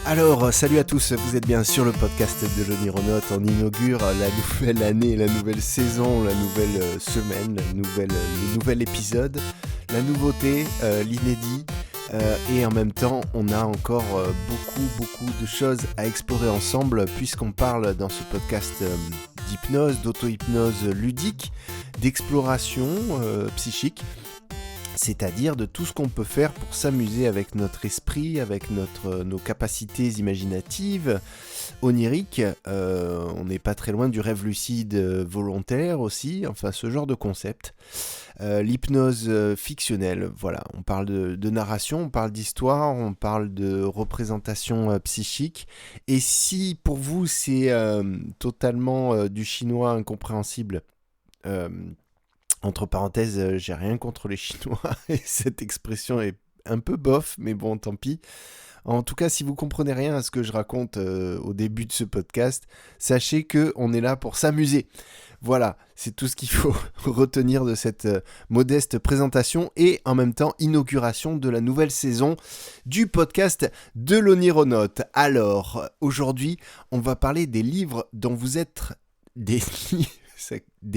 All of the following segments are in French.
Alors, salut à tous, vous êtes bien sur le podcast de l'Onironaute. On inaugure la nouvelle année, la nouvelle saison, la nouvelle semaine, le nouvel épisode, la nouveauté, l'inédit. Et en même temps, on a encore beaucoup de choses à explorer ensemble puisqu'on parle dans ce podcast d'hypnose, d'auto-hypnose ludique, d'exploration psychique. C'est-à-dire de tout ce qu'on peut faire pour s'amuser avec notre esprit, avec nos capacités imaginatives, oniriques. On n'est pas très loin du rêve lucide volontaire aussi, enfin ce genre de concept. L'hypnose fictionnelle, voilà. On parle de narration, on parle d'histoire, on parle de représentation psychique. Et si pour vous c'est totalement du chinois incompréhensible, entre parenthèses, j'ai rien contre les Chinois et cette expression est un peu bof, mais bon, tant pis. En tout cas, si vous comprenez rien à ce que je raconte au début de ce podcast, sachez qu'on est là pour s'amuser. Voilà, c'est tout ce qu'il faut retenir de cette modeste présentation et en même temps inauguration de la nouvelle saison du podcast de l'Onironaute. Alors, aujourd'hui, on va parler des livres dont vous êtes... des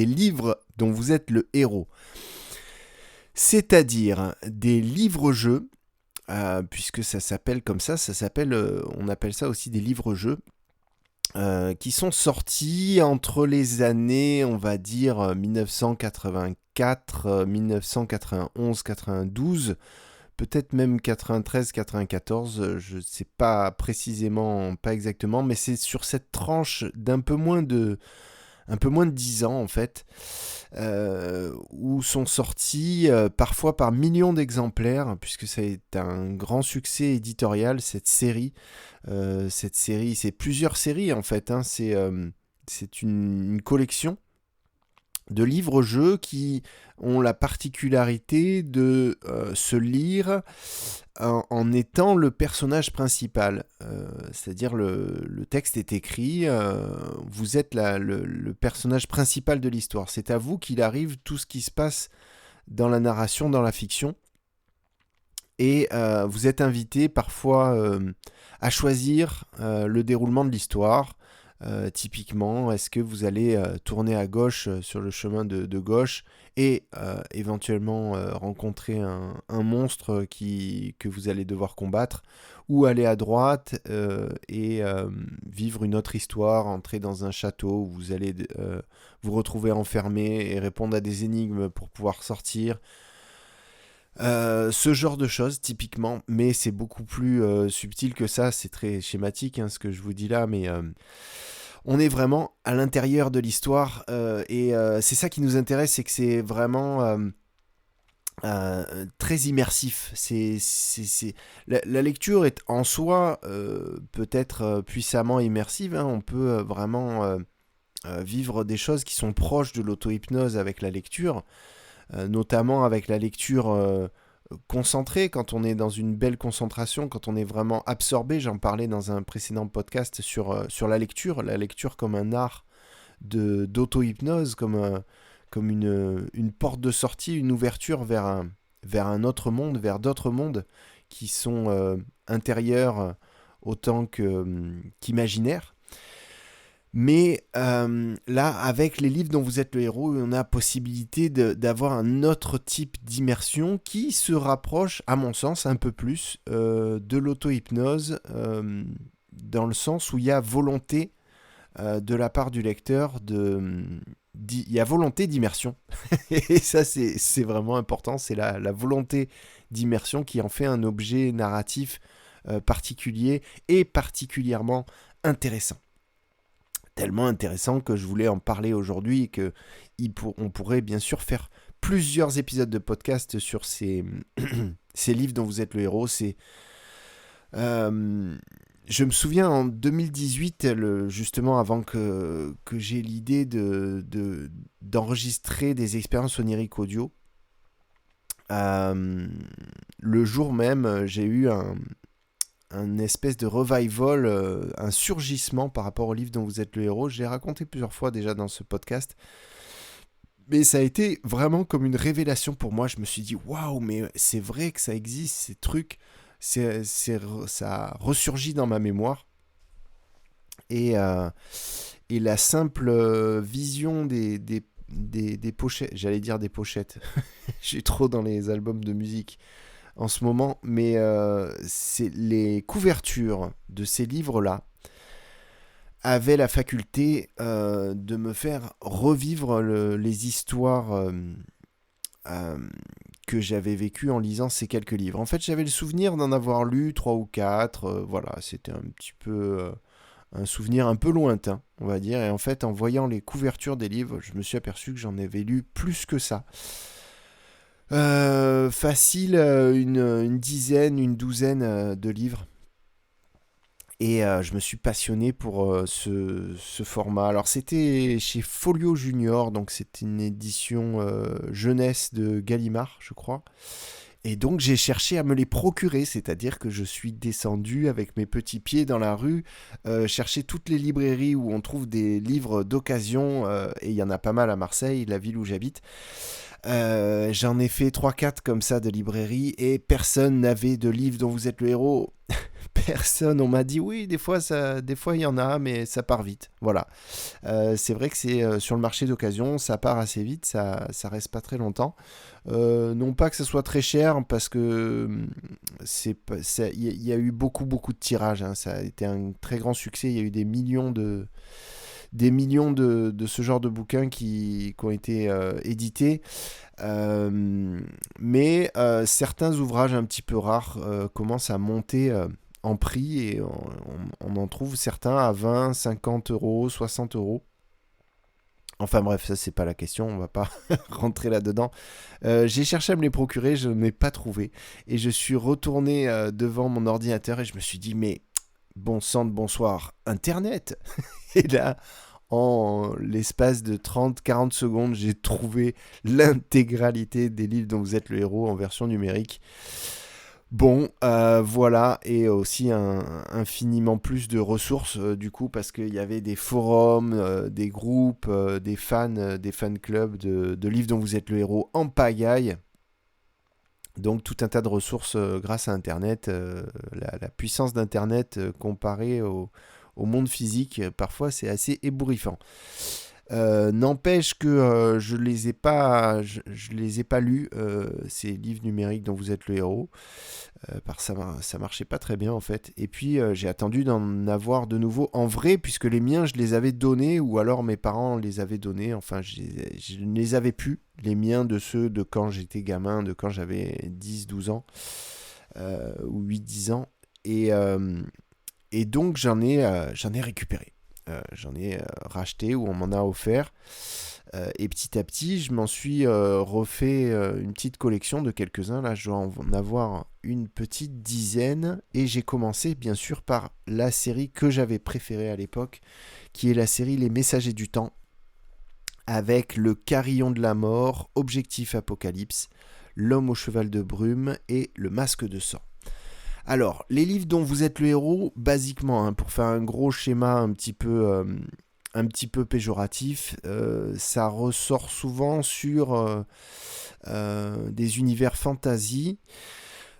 livres dont vous êtes le héros. C'est-à-dire des livres-jeux, puisque ça s'appelle comme ça, on appelle ça aussi des livres-jeux, qui sont sortis entre les années, on va dire, 1984, 1991, 92, peut-être même 93, 94, je ne sais pas précisément, pas exactement, mais c'est sur cette tranche d'un peu moins de 10 ans en fait, où sont sortis parfois par millions d'exemplaires, puisque c'est un grand succès éditorial cette série, c'est plusieurs séries en fait, hein, c'est une collection de livres-jeux qui ont la particularité de se lire en étant le personnage principal. C'est-à-dire le texte est écrit, vous êtes le personnage principal de l'histoire. C'est à vous qu'il arrive tout ce qui se passe dans la narration, dans la fiction. Et vous êtes invité parfois à choisir le déroulement de l'histoire. Typiquement, est-ce que vous allez tourner à gauche sur le chemin de gauche et éventuellement rencontrer un monstre que vous allez devoir combattre, ou aller à droite et vivre une autre histoire, entrer dans un château où vous allez vous retrouver enfermé et répondre à des énigmes pour pouvoir sortir. Ce genre de choses typiquement, mais c'est beaucoup plus subtil que ça, c'est très schématique ce que je vous dis là, mais on est vraiment à l'intérieur de l'histoire et c'est ça qui nous intéresse, c'est que c'est vraiment très immersif. La lecture est en soi peut-être puissamment immersive, hein. On peut vraiment vivre des choses qui sont proches de l'auto-hypnose avec la lecture. Notamment avec la lecture concentrée, quand on est dans une belle concentration, quand on est vraiment absorbé. J'en parlais dans un précédent podcast sur la lecture comme un art d'auto-hypnose, comme une porte de sortie, une ouverture vers un autre monde, vers d'autres mondes qui sont intérieurs autant qu'imaginaires. Mais là, avec les livres dont vous êtes le héros, on a la possibilité d'avoir un autre type d'immersion qui se rapproche, à mon sens, un peu plus de l'auto-hypnose, dans le sens où il y a volonté de la part du lecteur, il y a volonté d'immersion. Et ça, c'est vraiment important, c'est la volonté d'immersion qui en fait un objet narratif particulier et particulièrement intéressant. Tellement intéressant que je voulais en parler aujourd'hui et qu'on pourrait bien sûr faire plusieurs épisodes de podcast sur ces livres dont vous êtes le héros. Je me souviens en 2018, justement avant que j'ai l'idée d'enregistrer des expériences oniriques audio, le jour même, j'ai eu un espèce de revival, un surgissement par rapport au livre dont vous êtes le héros. Je l'ai raconté plusieurs fois déjà dans ce podcast. Mais ça a été vraiment comme une révélation pour moi. Je me suis dit, waouh, mais c'est vrai que ça existe, ces trucs. ça ressurgit dans ma mémoire. Et, euh, et la simple vision des pochettes, j'allais dire des pochettes, je suis trop dans les albums de musique en ce moment, mais c'est les couvertures de ces livres-là avaient la faculté de me faire revivre les histoires euh, que j'avais vécues en lisant ces quelques livres. En fait, j'avais le souvenir d'en avoir lu 3 ou 4, voilà, c'était un petit peu un souvenir un peu lointain, on va dire, et en fait, en voyant les couvertures des livres, je me suis aperçu que j'en avais lu plus que ça. Facile, une dizaine, une douzaine de livres. Et je me suis passionné pour ce format. Alors c'était chez Folio Junior, donc c'était une édition jeunesse de Gallimard, je crois. Et donc j'ai cherché à me les procurer, c'est-à-dire que je suis descendu avec mes petits pieds dans la rue, chercher toutes les librairies où on trouve des livres d'occasion, et il y en a pas mal à Marseille, la ville où j'habite. J'en ai fait 3 4 comme ça de librairies et personne n'avait de livre dont vous êtes le héros. Personne, on m'a dit oui, des fois il y en a, mais ça part vite. Voilà. C'est vrai que c'est sur le marché d'occasion, ça part assez vite, ça reste pas très longtemps. Non pas que ce soit très cher, parce que il y a eu beaucoup de tirages, hein. Ça a été un très grand succès. Il y a eu des millions de ce genre de bouquins qui ont été édités. Mais certains ouvrages un petit peu rares commencent à monter en prix, et on en trouve certains à 20, 50 euros, 60 euros. Enfin bref, ça c'est pas la question, on va pas rentrer là-dedans. J'ai cherché à me les procurer, je n'ai pas trouvé. Et je suis retourné devant mon ordinateur et je me suis dit, mais bon sang de bonsoir, Internet. Et là, en l'espace de 30-40 secondes, j'ai trouvé l'intégralité des livres dont vous êtes le héros en version numérique. Bon, voilà, et aussi infiniment plus de ressources, du coup, parce qu'il y avait des forums, des groupes, des fan clubs de livres dont vous êtes le héros en pagaille. Donc tout un tas de ressources grâce à Internet. La puissance d'Internet comparée au monde physique, parfois c'est assez ébouriffant. N'empêche que je les ai pas lus, ces livres numériques dont vous êtes le héros, parce que ça marchait pas très bien en fait. Et puis j'ai attendu d'en avoir de nouveau en vrai, puisque les miens je les avais donnés, ou alors mes parents les avaient donnés. Enfin, je ne les avais plus, les miens, de ceux de quand j'étais gamin, de quand j'avais 10-12 ans, ou 8-10 ans. Et donc j'en ai récupéré. J'en ai racheté, ou on m'en a offert. Et petit à petit, je m'en suis refait une petite collection de quelques-uns. Là, je dois en avoir une petite dizaine. Et j'ai commencé, bien sûr, par la série que j'avais préférée à l'époque, qui est la série Les Messagers du Temps, avec Le Carillon de la Mort, Objectif Apocalypse, L'Homme au cheval de brume et Le Masque de sang. Alors, les livres dont vous êtes le héros, basiquement, hein, pour faire un gros schéma un petit peu péjoratif, ça ressort souvent sur des univers fantasy,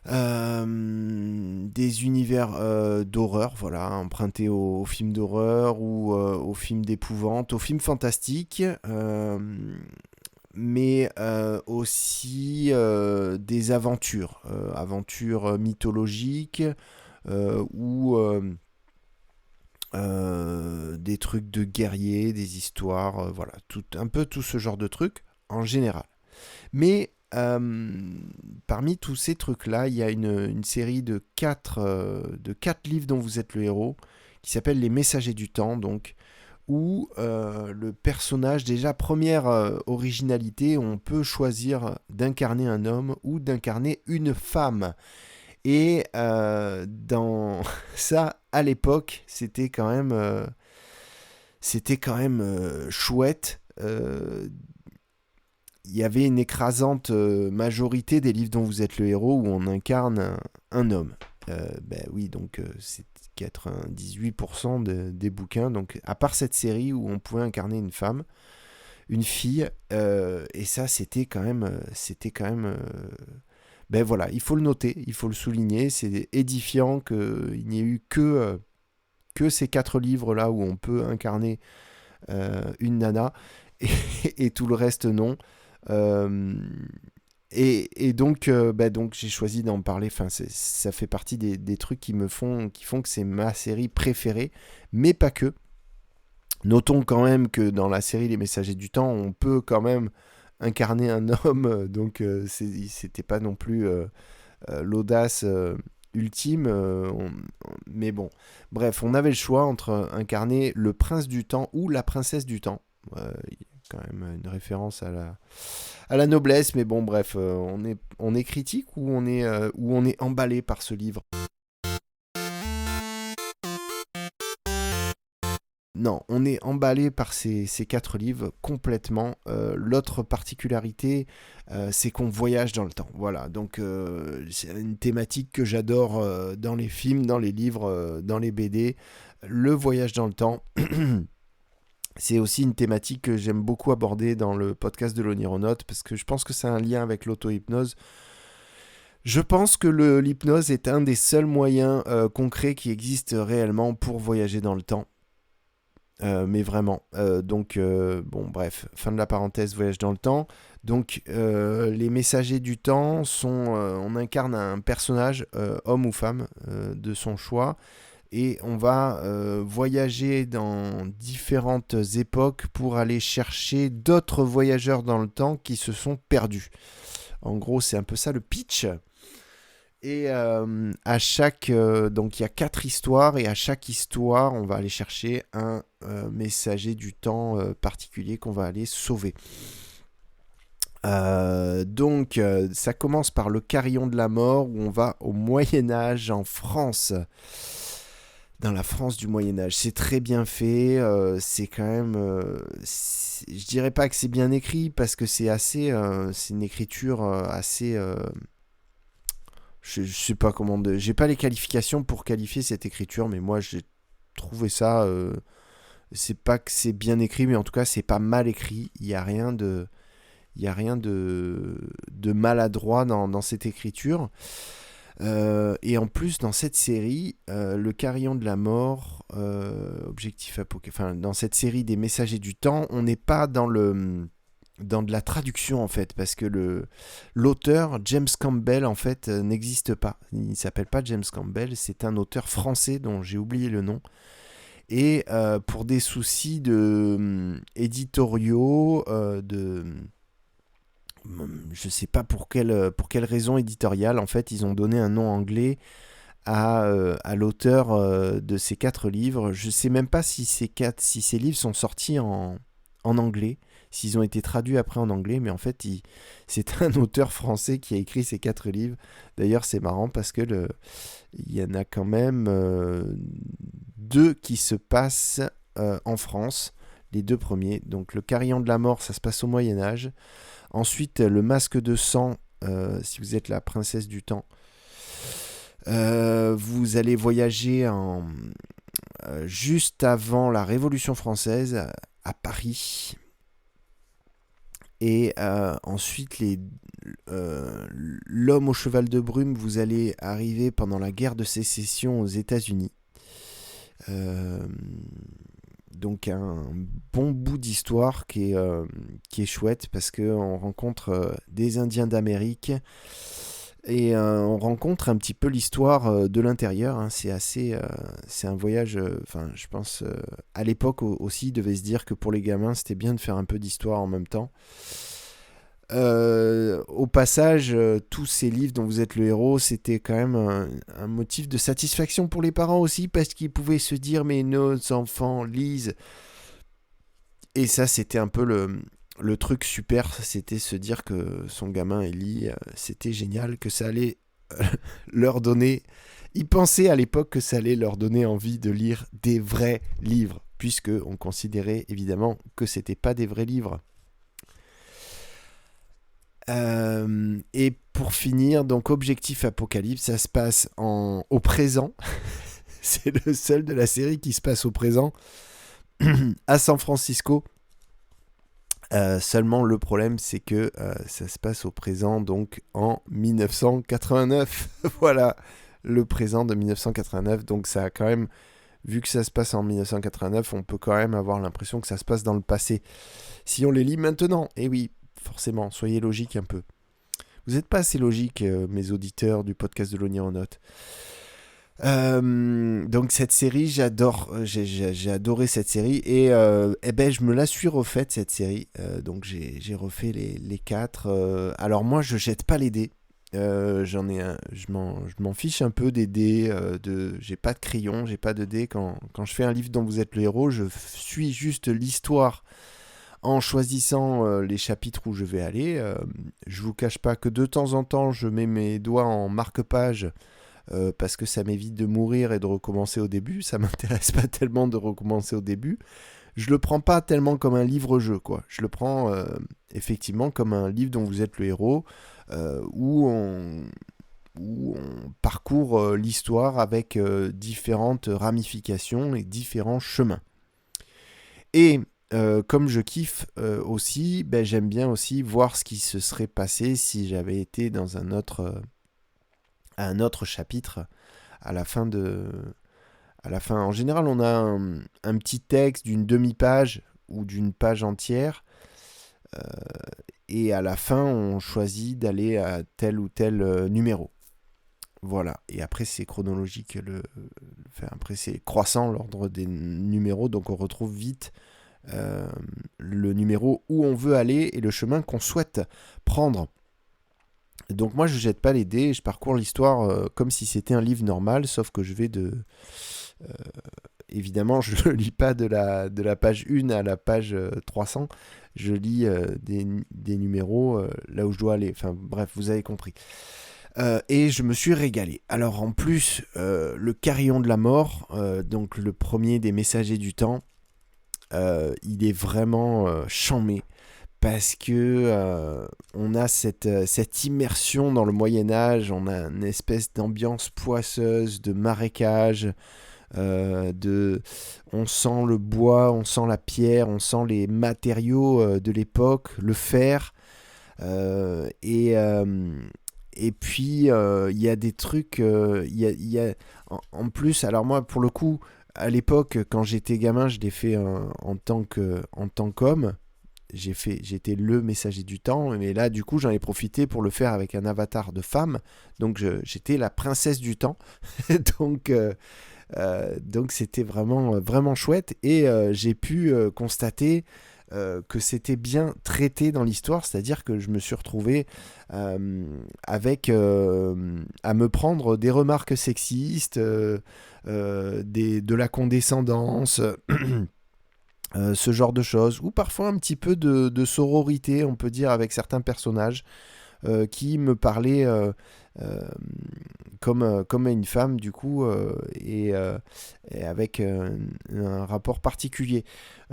des univers d'horreur, voilà, empruntés aux films d'horreur, ou aux films d'épouvante, aux films fantastiques, mais aussi des aventures mythologiques, ou des trucs de guerriers, des histoires, voilà, un peu tout ce genre de trucs en général. Mais parmi tous ces trucs-là, il y a une série de 4 livres dont vous êtes le héros, qui s'appelle Les Messagers du Temps, donc, où le personnage, déjà première originalité, on peut choisir d'incarner un homme ou d'incarner une femme. Et dans ça, à l'époque, c'était quand même chouette. Il y avait une écrasante majorité des livres dont vous êtes le héros où on incarne un homme. Ben oui, donc c'est 98% des bouquins. Donc, à part cette série où on pouvait incarner une femme, une fille, et ça, c'était quand même Ben voilà, il faut le noter, il faut le souligner. C'est édifiant qu'il n'y ait eu que ces 4 livres-là où on peut incarner une nana et, et tout le reste non. Euh, et donc j'ai choisi d'en parler. Enfin, ça fait partie des trucs qui font que c'est ma série préférée, mais pas que. Notons quand même que dans la série Les Messagers du Temps, on peut quand même incarner un homme, donc c'était pas non plus l'audace ultime. Mais bon, bref, on avait le choix entre incarner le prince du temps ou la princesse du temps. Il y a quand même une référence à la noblesse, mais bon, bref, on est critique ou on est emballé par ce livre. Non, on est emballé par ces 4 livres complètement. L'autre particularité, c'est qu'on voyage dans le temps. Voilà, donc c'est une thématique que j'adore dans les films, dans les livres, dans les BD. Le voyage dans le temps, c'est aussi une thématique que j'aime beaucoup aborder dans le podcast de l'Onironaute, parce que je pense que c'est un lien avec l'auto-hypnose. Je pense que l'hypnose est un des seuls moyens concrets qui existent réellement pour voyager dans le temps. Mais vraiment. Bon, bref, fin de la parenthèse, voyage dans le temps. Donc, les messagers du temps on incarne un personnage, homme ou femme, de son choix. Et on va voyager dans différentes époques pour aller chercher d'autres voyageurs dans le temps qui se sont perdus. En gros, c'est un peu ça le pitch. Et à chaque... donc il y a 4 histoires et à chaque histoire, on va aller chercher un messager du temps particulier qu'on va aller sauver. Ça commence par le Carillon de la Mort où on va au Moyen-Âge en France. Dans la France du Moyen-Âge. C'est très bien fait. C'est quand même... je dirais pas que c'est bien écrit parce que c'est assez... c'est une écriture assez... je sais pas comment... J'ai pas les qualifications pour qualifier cette écriture, mais moi j'ai trouvé ça... c'est pas que c'est bien écrit, mais en tout cas c'est pas mal écrit. Il y a rien de... Il y a rien de maladroit dans cette écriture. Et en plus, dans cette série, le Carillon de la Mort, objectif enfin, dans cette série des Messagers du Temps, on n'est pas dans de la traduction en fait, parce que l'auteur James Campbell en fait n'existe pas. Il ne s'appelle pas James Campbell, c'est un auteur français dont j'ai oublié le nom. Et pour des soucis éditoriaux, je sais pas pour quelle raison éditoriale, en fait, ils ont donné un nom anglais à l'auteur de ces 4 livres. Je sais même pas si ces livres sont sortis en anglais, s'ils ont été traduits après en anglais, mais en fait, c'est un auteur français qui a écrit ces 4 livres. D'ailleurs, c'est marrant parce que il y en a quand même 2 qui se passent en France, les 2 premiers. Donc, le Carillon de la Mort, ça se passe au Moyen-Âge. Ensuite, le Masque de sang, si vous êtes la princesse du temps, vous allez voyager juste avant la Révolution française à Paris. Et ensuite, l'homme au cheval de brume, vous allez arriver pendant la guerre de sécession aux États-Unis. Donc un bon bout d'histoire qui est chouette parce qu'on rencontre des Indiens d'Amérique et on rencontre un petit peu l'histoire de l'intérieur. Hein. C'est un voyage, je pense, à l'époque aussi, ils devaient se dire que pour les gamins, c'était bien de faire un peu d'histoire en même temps. Au passage, tous ces livres dont vous êtes le héros, c'était quand même un motif de satisfaction pour les parents aussi, parce qu'ils pouvaient se dire mais nos enfants lisent. Et ça, c'était un peu le truc super, c'était se dire que son gamin il lit, c'était génial, que ça allait leur donner... Ils pensaient à l'époque que ça allait leur donner envie de lire des vrais livres, puisque on considérait évidemment que c'était pas des vrais livres. Et pour finir, donc Objectif Apocalypse, ça se passe au présent. C'est le seul de la série qui se passe au présent, à San Francisco, Seulement le problème c'est que ça se passe au présent, donc en 1989. Voilà, le présent de 1989. Donc ça a quand même, vu que ça se passe en 1989, on peut quand même avoir l'impression que ça se passe dans le passé. Si on les lit maintenant, et oui, forcément, soyez logique un peu. Vous n'êtes pas assez logique, mes auditeurs du podcast de l'Onironote. Donc cette série, j'adore, j'ai adoré cette série et eh ben je me la suis refaite cette série. Donc j'ai refait les 4. Alors moi je jette pas les dés. J'en ai je m'en fiche un peu des dés. J'ai pas de crayon, j'ai pas de dés. Quand je fais un livre dont vous êtes le héros, je suis juste l'histoire en choisissant les chapitres où je vais aller. Je vous cache pas que de temps en temps je mets mes doigts en marque-page parce que ça m'évite de mourir et de recommencer au début. Ça m'intéresse pas tellement de recommencer au début. Je le prends pas tellement comme un livre-jeu, quoi. Je le prends effectivement comme un livre dont vous êtes le héros, où on parcourt l'histoire avec différentes ramifications et différents chemins. Et comme je kiffe aussi, ben, j'aime bien aussi voir ce qui se serait passé si j'avais été dans un autre chapitre à la fin en général, on a un petit texte d'une demi-page ou d'une page entière. Et à la fin, on choisit d'aller à tel ou tel numéro. Voilà. Et après, c'est chronologique. Après, c'est croissant l'ordre des numéros. Donc, on retrouve vite le numéro où on veut aller et le chemin qu'on souhaite prendre. Donc moi je jette pas les dés, je parcours l'histoire comme si c'était un livre normal, sauf que je vais évidemment je ne lis pas de la page 1 à la page 300, je lis des numéros là où je dois aller, enfin bref, vous avez compris. Et je me suis régalé. Alors en plus, le Carillon de la Mort, donc le premier des messagers du temps, il est vraiment charmé. Parce que on a cette immersion dans le Moyen-Âge, on a une espèce d'ambiance poisseuse, de marécage, on sent le bois, on sent la pierre, on sent les matériaux de l'époque, le fer, et puis il y a des trucs, en plus, alors moi pour le coup, à l'époque quand j'étais gamin, je l'ai fait en tant qu'homme. J'étais le messager du temps, mais là du coup j'en ai profité pour le faire avec un avatar de femme, donc j'étais la princesse du temps. Donc c'était vraiment, vraiment chouette, et j'ai pu constater que c'était bien traité dans l'histoire, c'est-à-dire que je me suis retrouvé avec à me prendre des remarques sexistes, de la condescendance. Ce genre de choses, ou parfois un petit peu de sororité, on peut dire, avec certains personnages qui me parlaient comme à une femme, du coup, et avec un rapport particulier.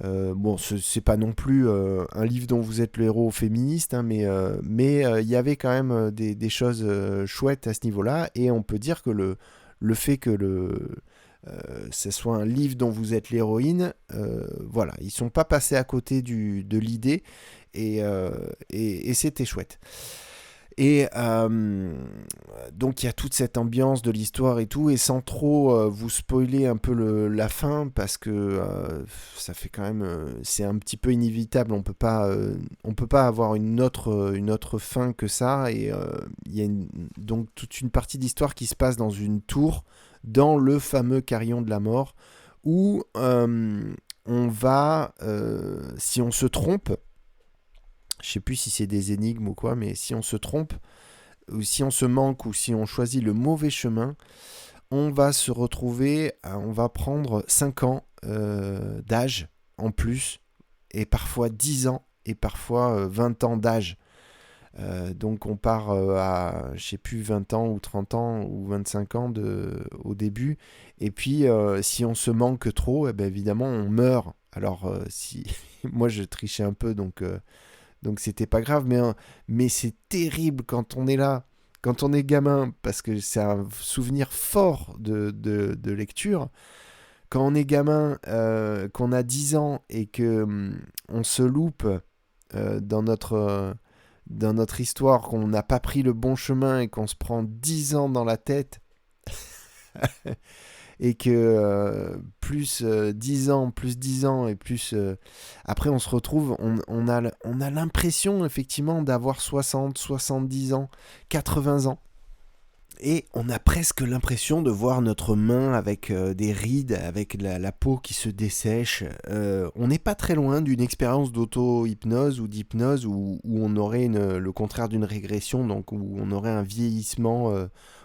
Bon, c'est pas non plus un livre dont vous êtes le héros féministe, hein, mais il y avait quand même des choses chouettes à ce niveau-là, et on peut dire que le fait que ce soit un livre dont vous êtes l'héroïne, voilà, ils sont pas passés à côté de l'idée, et c'était chouette. Et donc il y a toute cette ambiance de l'histoire et tout, et sans trop vous spoiler un peu la fin, parce que ça fait quand même, c'est un petit peu inévitable, on peut pas avoir une autre fin que ça, et il y a donc toute une partie d'histoire qui se passe dans une tour, dans le fameux Carillon de la Mort, où on va, si on se trompe, je sais plus si c'est des énigmes ou quoi, mais si on se trompe, ou si on se manque, ou si on choisit le mauvais chemin, on va se retrouver, on va prendre 5 ans d'âge en plus, et parfois 10 ans, et parfois 20 ans d'âge. Donc on part à, je sais plus, 20 ans ou 30 ans ou 25 ans au début. Et puis si on se manque trop, eh ben, évidemment on meurt. Alors si moi je trichais un peu, donc c'était pas grave, mais c'est terrible quand on est là, quand on est gamin, parce que c'est un souvenir fort de lecture. Quand on est gamin, qu'on a 10 ans et que on se loupe dans notre histoire, qu'on n'a pas pris le bon chemin et qu'on se prend 10 ans dans la tête, et que plus 10 ans, plus 10 ans, et plus... après, on se retrouve, on a l'impression, effectivement, d'avoir 60, 70 ans, 80 ans. Et on a presque l'impression de voir notre main avec des rides, avec la peau qui se dessèche. On n'est pas très loin d'une expérience d'auto-hypnose ou d'hypnose où on aurait le contraire d'une régression, donc où on aurait un vieillissement,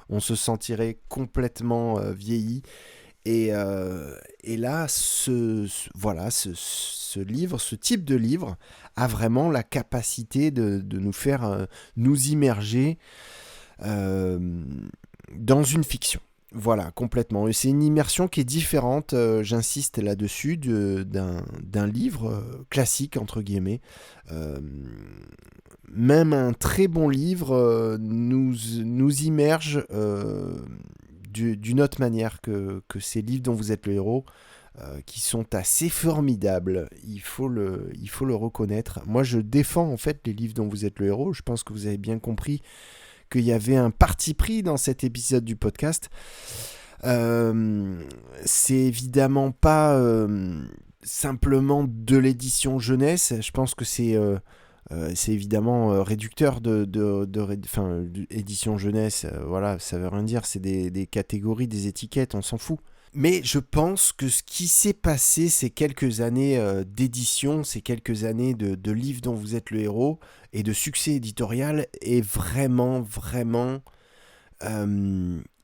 on se sentirait complètement vieilli. Et là, ce livre, ce type de livre, a vraiment la capacité de nous faire nous immerger dans une fiction. Voilà, complètement. Et c'est une immersion qui est différente, j'insiste là-dessus, d'un livre classique, entre guillemets. Même un très bon livre nous immerge d'une autre manière que ces livres dont vous êtes le héros, qui sont assez formidables. Il faut le reconnaître. Moi, je défends en fait les livres dont vous êtes le héros. Je pense que vous avez bien compris qu'il y avait un parti pris dans cet épisode du podcast. C'est évidemment pas simplement de l'édition jeunesse. Je pense que c'est évidemment réducteur édition jeunesse. Voilà, ça veut rien dire. C'est des catégories, des étiquettes, on s'en fout. Mais je pense que ce qui s'est passé ces quelques années d'édition, ces quelques années de livres dont vous êtes le héros et de succès éditorial est vraiment, vraiment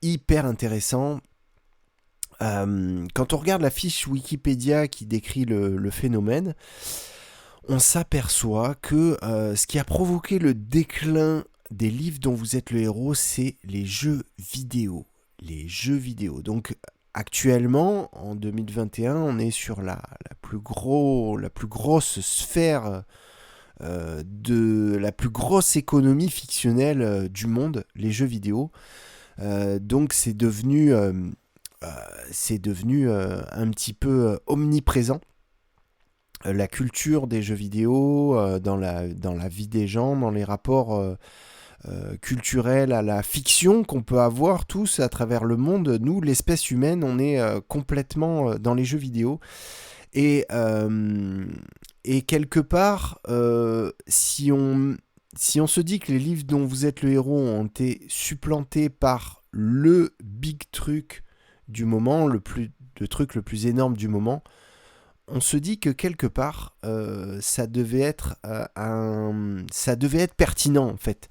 hyper intéressant. Quand on regarde la fiche Wikipédia qui décrit le phénomène, on s'aperçoit que ce qui a provoqué le déclin des livres dont vous êtes le héros, c'est les jeux vidéo. Les jeux vidéo. Donc, actuellement, en 2021, on est sur la plus grosse sphère de la plus grosse économie fictionnelle du monde, les jeux vidéo. Donc c'est devenu un petit peu omniprésent. La culture des jeux vidéo dans la vie des gens, dans les rapports culturel à la fiction qu'on peut avoir tous à travers le monde. Nous, l'espèce humaine, on est complètement dans les jeux vidéo. Et quelque part, si on se dit que les livres dont vous êtes le héros ont été supplantés par le big truc du moment, le truc le plus énorme du moment, on se dit que quelque part, ça devait être pertinent en fait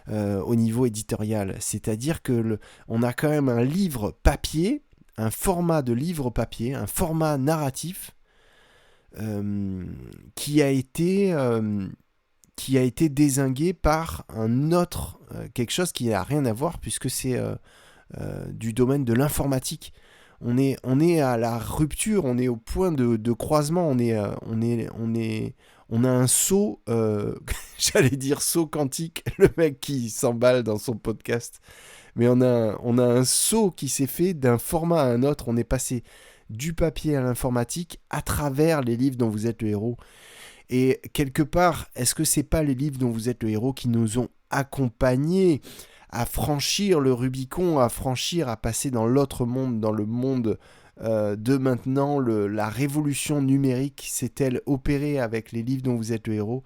au niveau éditorial. C'est-à-dire que on a quand même un livre papier, un format de livre papier, un format narratif qui a été dézingué par un autre quelque chose qui n'a rien à voir puisque c'est du domaine de l'informatique. On est à la rupture, on est au point de croisement, on a un saut, j'allais dire saut quantique, le mec qui s'emballe dans son podcast, mais on a un saut qui s'est fait d'un format à un autre, on est passé du papier à l'informatique à travers les livres dont vous êtes le héros. Et quelque part, est-ce que c'est pas les livres dont vous êtes le héros qui nous ont accompagnés à franchir le Rubicon, à passer dans l'autre monde, dans le monde de maintenant, la révolution numérique s'est-elle opérée avec les livres dont vous êtes le héros.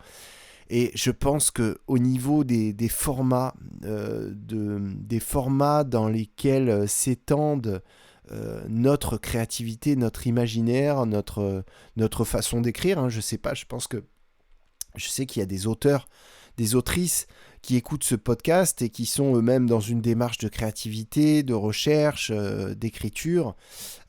Et je pense qu'au niveau des formats, des formats dans lesquels s'étendent notre créativité, notre imaginaire, notre façon d'écrire, je sais pas, je sais qu'il y a des auteurs, des autrices qui écoutent ce podcast et qui sont eux-mêmes dans une démarche de créativité, de recherche, d'écriture.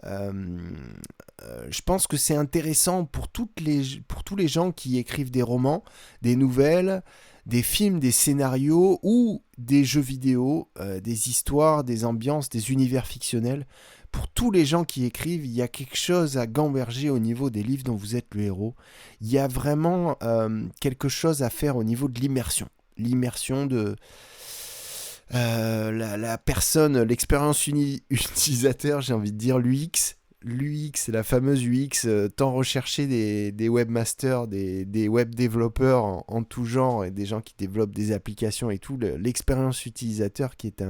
Je pense que c'est intéressant pour tous les gens qui écrivent des romans, des nouvelles, des films, des scénarios ou des jeux vidéo, des histoires, des ambiances, des univers fictionnels. Pour tous les gens qui écrivent, il y a quelque chose à gamberger au niveau des livres dont vous êtes le héros. Il y a vraiment quelque chose à faire au niveau de l'immersion. L'immersion de la personne, l'expérience utilisateur, j'ai envie de dire l'UX, l'UX, la fameuse UX, tant recherchée des webmasters, des web développeurs en tout genre, et des gens qui développent des applications et tout, l'expérience utilisateur qui est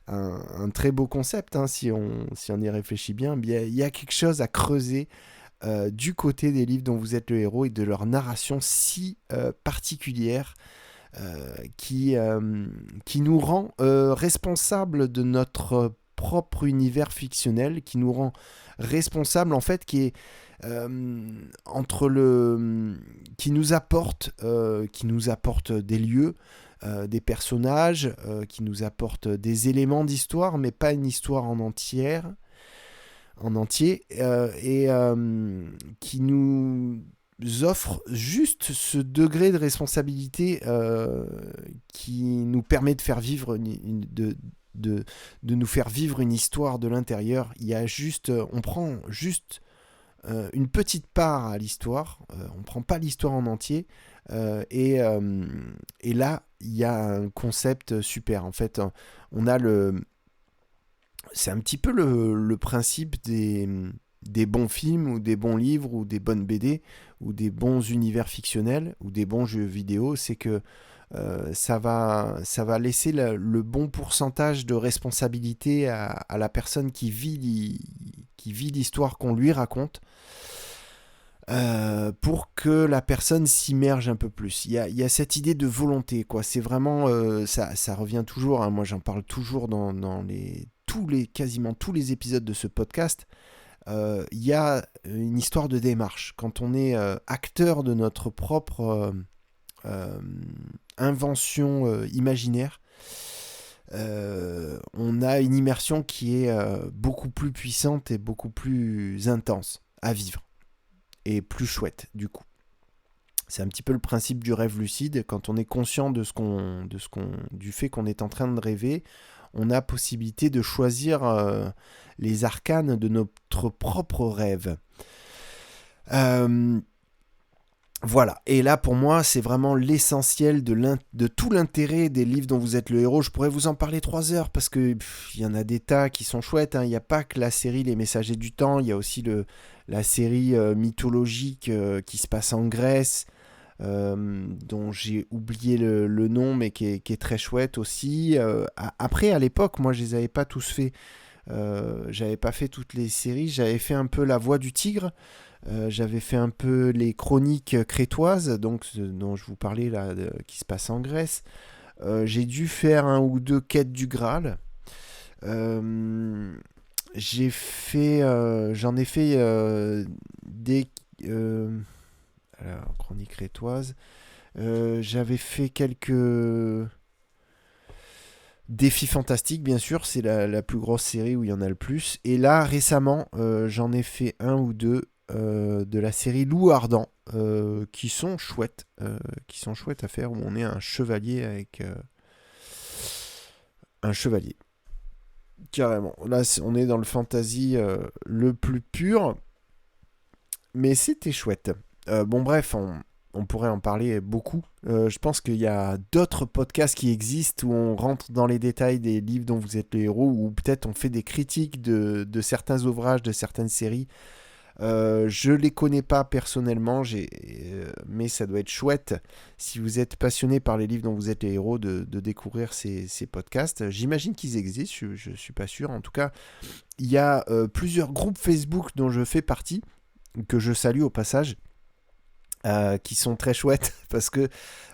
un très beau concept, hein, si on y réfléchit bien. Il y a quelque chose à creuser du côté des livres dont vous êtes le héros et de leur narration si particulière qui nous rend responsables de notre propre univers fictionnel, qui nous rend responsables en fait, qui est entre le qui nous apporte des lieux, des personnages, qui nous apporte des éléments d'histoire, mais pas une histoire en entier, et qui nous offre juste ce degré de responsabilité qui nous permet de faire vivre de nous faire vivre une histoire de l'intérieur. Il y a juste, on prend juste une petite part à l'histoire, on prend pas l'histoire en entier, et là il y a un concept super. En fait, on a c'est un petit peu le principe des bons films ou des bons livres ou des bonnes BD ou des bons univers fictionnels ou des bons jeux vidéo, c'est que ça va laisser le bon pourcentage de responsabilité à la personne qui vit l'histoire qu'on lui raconte, pour que la personne s'immerge un peu plus. Il y a cette idée de volonté, quoi. C'est vraiment ça revient toujours, hein. Moi j'en parle toujours dans quasiment tous les épisodes de ce podcast. Il y a une histoire de démarche. Quand on est acteur de notre propre invention imaginaire, on a une immersion qui est beaucoup plus puissante et beaucoup plus intense à vivre et plus chouette du coup. C'est un petit peu le principe du rêve lucide. Quand on est conscient du fait qu'on est en train de rêver, on a possibilité de choisir les arcanes de notre propre rêve. Voilà, et là pour moi c'est vraiment l'essentiel de tout l'intérêt des livres dont vous êtes le héros. Je pourrais vous en parler 3 heures parce que il y en a des tas qui sont chouettes, hein. Il n'y a pas que la série Les Messagers du Temps, il y a aussi la série mythologique qui se passe en Grèce, dont j'ai oublié le nom, mais qui est très chouette aussi. Après, à l'époque, moi je les avais pas tous fait. J'avais pas fait toutes les séries, j'avais fait un peu La Voix du Tigre. J'avais fait un peu les chroniques crétoises, donc dont je vous parlais là, qui se passe en Grèce. J'ai dû faire 1 ou 2 quêtes du Graal. J'en ai fait des chroniques crétoises. J'avais fait quelques défis fantastiques, bien sûr, c'est la plus grosse série où il y en a le plus. Et là, récemment, j'en ai fait 1 ou 2 de la série Loup Ardent, qui sont chouettes à faire, où on est un chevalier avec un chevalier. Carrément. Là, on est dans le fantasy le plus pur, mais c'était chouette. Bon, bref, on pourrait en parler beaucoup. Je pense qu'il y a d'autres podcasts qui existent où on rentre dans les détails des livres dont vous êtes le héros, ou peut-être on fait des critiques de certains ouvrages, de certaines séries. Je les connais pas personnellement, mais ça doit être chouette si vous êtes passionné par les livres dont vous êtes les héros de découvrir ces podcasts. J'imagine qu'ils existent, je suis pas sûr. En tout cas, il y a plusieurs groupes Facebook dont je fais partie, que je salue au passage. Qui sont très chouettes parce que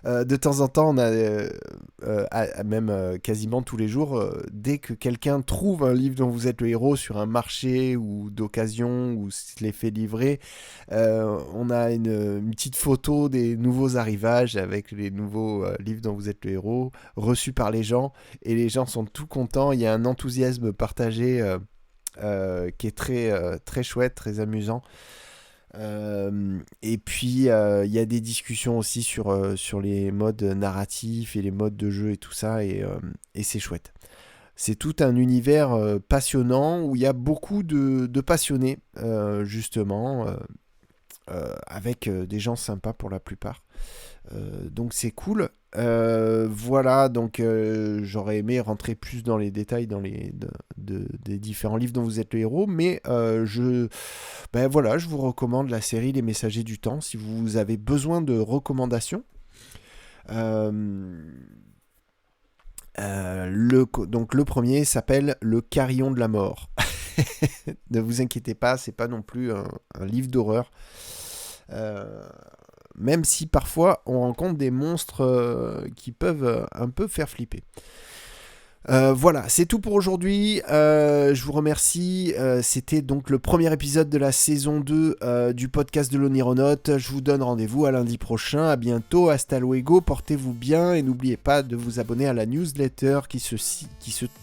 de temps en temps on a même quasiment tous les jours, dès que quelqu'un trouve un livre dont vous êtes le héros sur un marché ou d'occasion ou se les fait livrer, on a une petite photo des nouveaux arrivages avec les nouveaux livres dont vous êtes le héros reçus par les gens, et les gens sont tout contents. Il y a un enthousiasme partagé qui est très, très chouette, très amusant. Et puis il y a des discussions aussi sur les modes narratifs et les modes de jeu et tout ça, et c'est chouette. C'est tout un univers passionnant où il y a beaucoup de passionnés, justement. avec des gens sympas pour la plupart. Donc c'est cool. Voilà, donc j'aurais aimé rentrer plus dans les détails des différents livres dont vous êtes le héros, mais voilà, je vous recommande la série Les Messagers du Temps si vous avez besoin de recommandations. Donc le premier s'appelle Le Carillon de la Mort. Ne vous inquiétez pas, c'est pas non plus un livre d'horreur. Même si parfois on rencontre des monstres qui peuvent un peu faire flipper. Voilà, c'est tout pour aujourd'hui. Je vous remercie. C'était donc le premier épisode de la saison 2 du podcast de l'Onironaute. Je vous donne rendez-vous à lundi prochain. À bientôt. Hasta luego. Portez-vous bien et n'oubliez pas de vous abonner à la newsletter qui se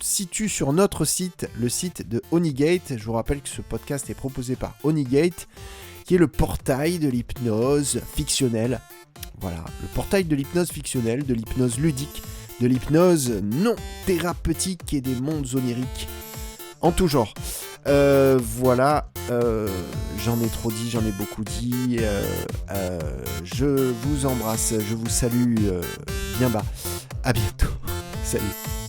situe sur notre site, le site de Onigate. Je vous rappelle que ce podcast est proposé par Onigate, qui est le portail de l'hypnose fictionnelle. Voilà, le portail de l'hypnose fictionnelle, de l'hypnose ludique, de l'hypnose non thérapeutique et des mondes oniriques en tout genre. Voilà, j'en ai trop dit, j'en ai beaucoup dit. Je vous embrasse, je vous salue bien bas. À bientôt. Salut.